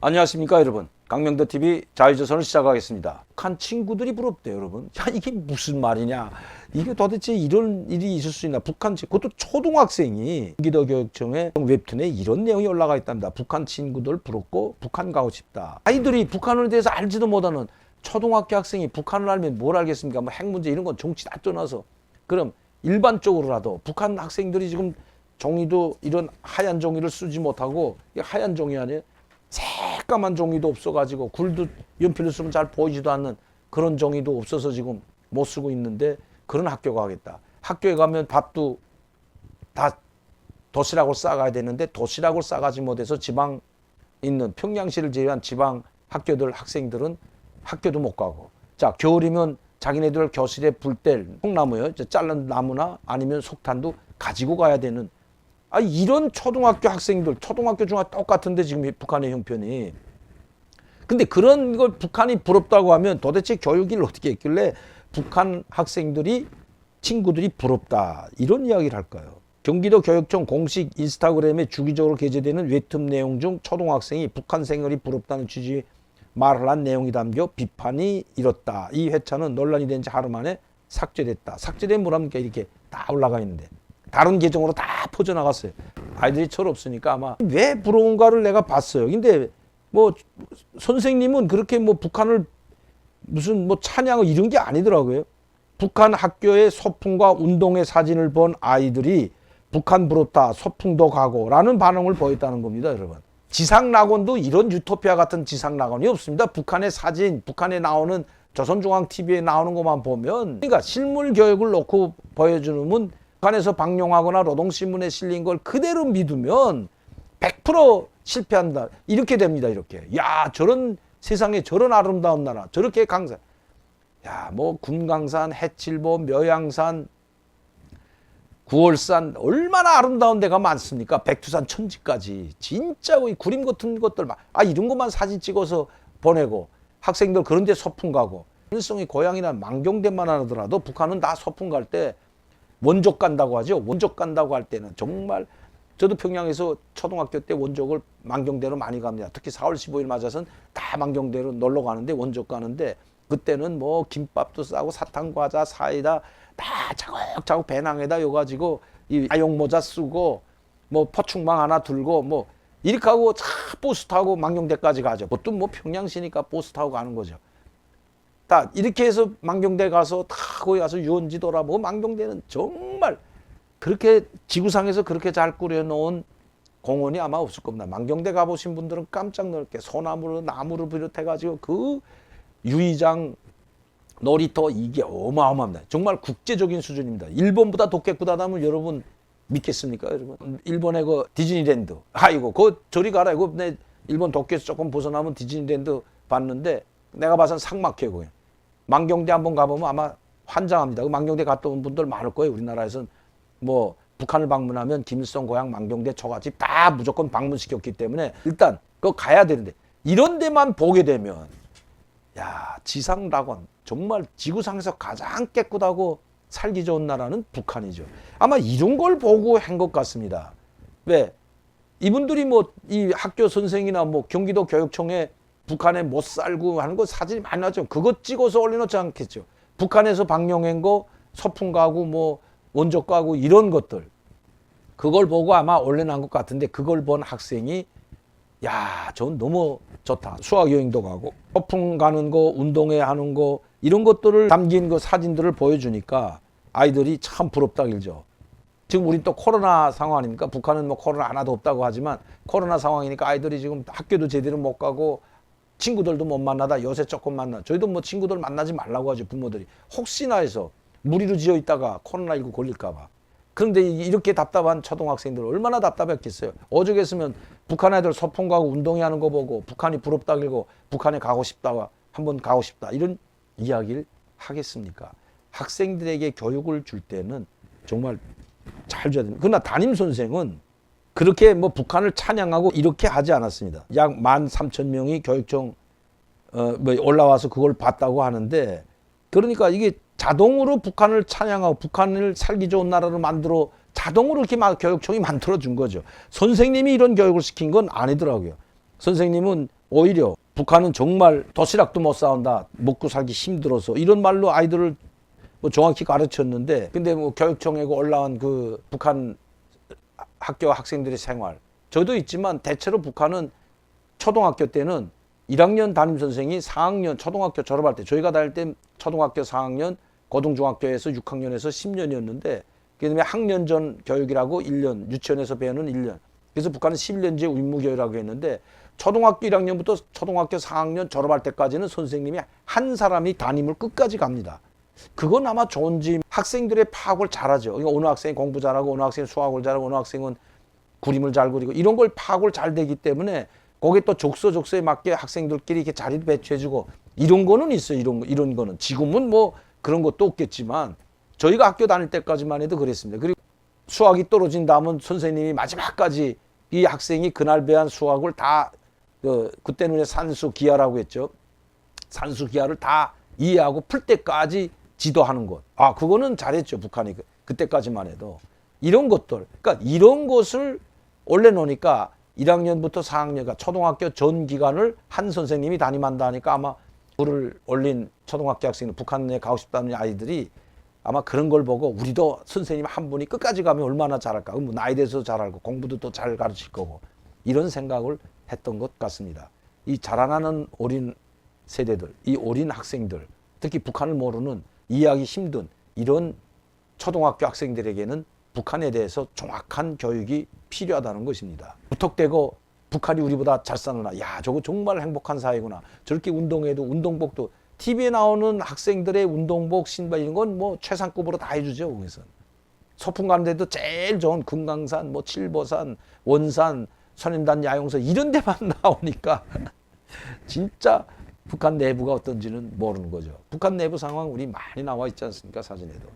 안녕하십니까 여러분, 강명도TV 자유조선을 시작하겠습니다. 북한 친구들이 부럽대요 여러분. 야, 이게 무슨 말이냐, 이게 도대체 이런 일이 있을 수 있나. 그것도 초등학생이 경기도교육청의 웹툰에 이런 내용이 올라가 있답니다. 북한 친구들 부럽고 북한 가고 싶다. 아이들이 북한에 대해서 알지도 못하는 초등학교 학생이 북한을 알면 뭘 알겠습니까? 뭐 핵 문제 이런 건 정치 다 떠나서, 그럼 일반적으로라도 북한 학생들이 지금 종이도 이런 하얀 종이를 쓰지 못하고, 하얀 종이 아니에요, 새까만 종이도 없어가지고, 굴도 연필로 쓰면 잘 보이지도 않는 그런 종이도 없어서 지금 못 쓰고 있는데, 그런 학교가 하겠다. 학교에 가면 밥도 다 도시락을 싸가야 되는데 도시락을 싸가지 못해서 지방 있는 평양시를 제외한 지방 학교들 학생들은 학교도 못 가고, 자 겨울이면 자기네들 교실에 불 뗄 통나무요, 잘른 나무나 아니면 석탄도 가지고 가야 되는, 이런 초등학교 학생들, 초등학교 중학교 똑같은데 지금 북한의 형편이. 근데 그런 걸 북한이 부럽다고 하면 도대체 교육을 어떻게 했길래 북한 학생들이, 친구들이 부럽다, 이런 이야기를 할까요? 경기도 교육청 공식 인스타그램에 주기적으로 게재되는 웹툰 내용 중 초등학생이 북한 생활이 부럽다는 취지의 말을 한 내용이 담겨 비판이 일었다. 이 회차는 논란이 된 지 하루 만에 삭제됐다. 삭제된 뭐랍니까? 이렇게 다 올라가 있는데 다른 계정으로 다 퍼져나갔어요. 아이들이 철없으니까 아마 왜 부러운가를 내가 봤어요. 근데 뭐 선생님은 그렇게 뭐 북한을 무슨 뭐 찬양을 이런 게 아니더라고요. 북한 학교의 소풍과 운동회 사진을 본 아이들이 북한 부럽다, 소풍도 가고 라는 반응을 보였다는 겁니다, 여러분. 지상낙원도 이런 유토피아 같은 지상낙원이 없습니다. 북한의 사진, 북한에 나오는 조선중앙TV에 나오는 것만 보면, 그러니까 실물 교육을 놓고 보여주는 건 북한에서 방영하거나 노동신문에 실린 걸 그대로 믿으면 100% 실패한다. 이렇게 됩니다, 이렇게. 야, 저런 세상에 저런 아름다운 나라, 저렇게 강산. 야, 뭐 군강산, 해칠보, 묘양산, 구월산, 얼마나 아름다운 데가 많습니까? 백두산, 천지까지. 진짜 이 구림 같은 것들, 이런 것만 사진 찍어서 보내고, 학생들 그런 데 소풍 가고. 일성이 고향이란 망경대만 하더라도 북한은 다 소풍 갈 때 원족 간다고 하죠. 원족 간다고 할 때는 정말, 저도 평양에서 초등학교 때 원족을 망경대로 많이 갑니다. 특히 4월 15일 맞아서는 다 망경대로 놀러 가는데, 원족 가는데, 그때는 뭐 김밥도 싸고 사탕, 과자, 사이다 다 차곡차곡 배낭에다 여가지고 이 아용모자 쓰고 뭐 포충망 하나 들고 뭐 이렇게 하고 차 버스 타고 망경대까지 가죠. 보통 뭐 평양시니까 버스 타고 가는 거죠. 딱 이렇게 해서 망경대 가서 다 거기 가서 유원지 돌아보고, 망경대는 정말 그렇게 지구상에서 그렇게 잘 꾸려놓은 공원이 아마 없을 겁니다. 망경대 가보신 분들은 깜짝 놀게 소나무로, 나무를 비롯해가지고 그 유의장, 놀이터, 이게 어마어마합니다. 정말 국제적인 수준입니다. 일본보다 독특하다면 여러분 믿겠습니까, 여러분? 일본의 그 디즈니랜드, 아이고 그 저리 가라. 이거 내 일본 도쿄에서 조금 벗어나면 디즈니랜드 봤는데 내가 봐선 삭막해요. 그냥 망경대 한번 가보면 아마 환장합니다. 그 망경대 갔다 온 분들 많을 거예요. 우리나라에서는 뭐 북한을 방문하면 김일성 고향 망경대 초가집 다 무조건 방문시켰기 때문에 일단 그거 가야 되는데, 이런 데만 보게 되면, 야, 지상낙원, 정말 지구상에서 가장 깨끗하고 살기 좋은 나라는 북한이죠. 아마 이런 걸 보고 한 것 같습니다. 왜? 이분들이 뭐 이 학교 선생이나 뭐 경기도 교육청에 북한에 못 살고 하는 거 사진이 많이 나죠. 그거 찍어서 올려놓지 않겠죠. 북한에서 방영한 거, 소풍 가고 뭐 원적 가고 이런 것들, 그걸 보고 아마 올려놓은 것 같은데, 그걸 본 학생이 야, 전 너무 좋다. 수학여행도 가고 소풍 가는 거, 운동회 하는 거, 이런 것들을 담긴 그 사진들을 보여주니까 아이들이 참 부럽다 길죠. 지금 우린 또 코로나 상황이니까, 북한은 뭐 코로나 하나도 없다고 하지만 코로나 상황이니까 아이들이 지금 학교도 제대로 못 가고 친구들도 못 만나다 요새 조금 만나. 저희도 뭐 친구들 만나지 말라고 하죠, 부모들이. 혹시나 해서 무리로 지어 있다가 코로나19 걸릴까 봐. 그런데 이렇게 답답한 초등학생들 얼마나 답답했겠어요. 오죽했으면 북한 애들 소풍 가고 운동회 하는 거 보고 북한이 부럽다 길고 북한에 가고 싶다, 한번 가고 싶다, 이런 이야기를 하겠습니까? 학생들에게 교육을 줄 때는 정말 잘 줘야 됩니다. 그러나 담임 선생은 그렇게 뭐 북한을 찬양하고 이렇게 하지 않았습니다. 약 13,000명이 교육청 뭐 올라와서 그걸 봤다고 하는데, 그러니까 이게 자동으로 북한을 찬양하고 북한을 살기 좋은 나라로 만들어 자동으로 이렇게 교육청이 만들어준 거죠. 선생님이 이런 교육을 시킨 건 아니더라고요. 선생님은 오히려 북한은 정말 도시락도 못 싸운다, 먹고 살기 힘들어서 이런 말로 아이들을 뭐 정확히 가르쳤는데, 근데 뭐 교육청에서 올라온 그 북한 학교 학생들의 생활, 저도 있지만 대체로 북한은 초등학교 때는 1학년 담임 선생이 4학년 초등학교 졸업할 때, 저희가 다닐 때 초등학교 4학년, 고등중학교에서 6학년에서 10년이었는데, 그다음에 학년 전 교육이라고 1년, 유치원에서 배우는 1년. 그래서 북한은 11년제 의무교육이라고 했는데, 초등학교 1학년부터 초등학교 4학년 졸업할 때까지는 선생님이 한 사람이 담임을 끝까지 갑니다. 그건 아마 좋은지, 학생들의 파악을 잘하죠. 그러니까 어느 학생이 공부 잘하고, 어느 학생이 수학을 잘하고, 어느 학생은 그림을 잘 그리고, 이런 걸 파악을 잘 되기 때문에 거기에 또 족서에 맞게 학생들끼리 이렇게 자리를 배치해주고, 이런 거는 있어요. 이런 거는. 지금은 뭐 그런 것도 없겠지만, 저희가 학교 다닐 때까지만 해도 그랬습니다. 그리고 수학이 떨어진 다음은 선생님이 마지막까지 이 학생이 그날 배운 수학을 다, 그때는 산수 기하라고 했죠. 산수 기하를 다 이해하고 풀 때까지 지도하는 것. 아, 그거는 잘했죠. 북한이. 그때까지만 해도. 이런 것들. 그러니까 이런 것을 올려놓으니까 1학년부터 4학년, 그러니까 초등학교 전 기간을 한 선생님이 담임한다 하니까 아마 글을 올린 초등학교 학생은 북한에 가고 싶다는 아이들이 아마 그런 걸 보고, 우리도 선생님 한 분이 끝까지 가면 얼마나 잘할까. 뭐 나이 대해서 잘 알고 공부도 또 잘 가르칠 거고, 이런 생각을 했던 것 같습니다. 이 자라나는 어린 세대들, 이 어린 학생들, 특히 북한을 모르는, 이해하기 힘든 이런 초등학교 학생들에게는 북한에 대해서 정확한 교육이 필요하다는 것입니다. 무턱대고 북한이 우리보다 잘 사느나, 야, 저거 정말 행복한 사회구나. 저렇게 운동해도, 운동복도, TV에 나오는 학생들의 운동복, 신발 이런 건 뭐 최상급으로 다 해주죠. 거기서 소풍 가는데도 제일 좋은 금강산, 뭐 칠보산, 원산, 선인단 야영소 이런 데만 나오니까 진짜 북한 내부가 어떤지는 모르는 거죠. 북한 내부 상황 우리 많이 나와 있지 않습니까? 사진에도.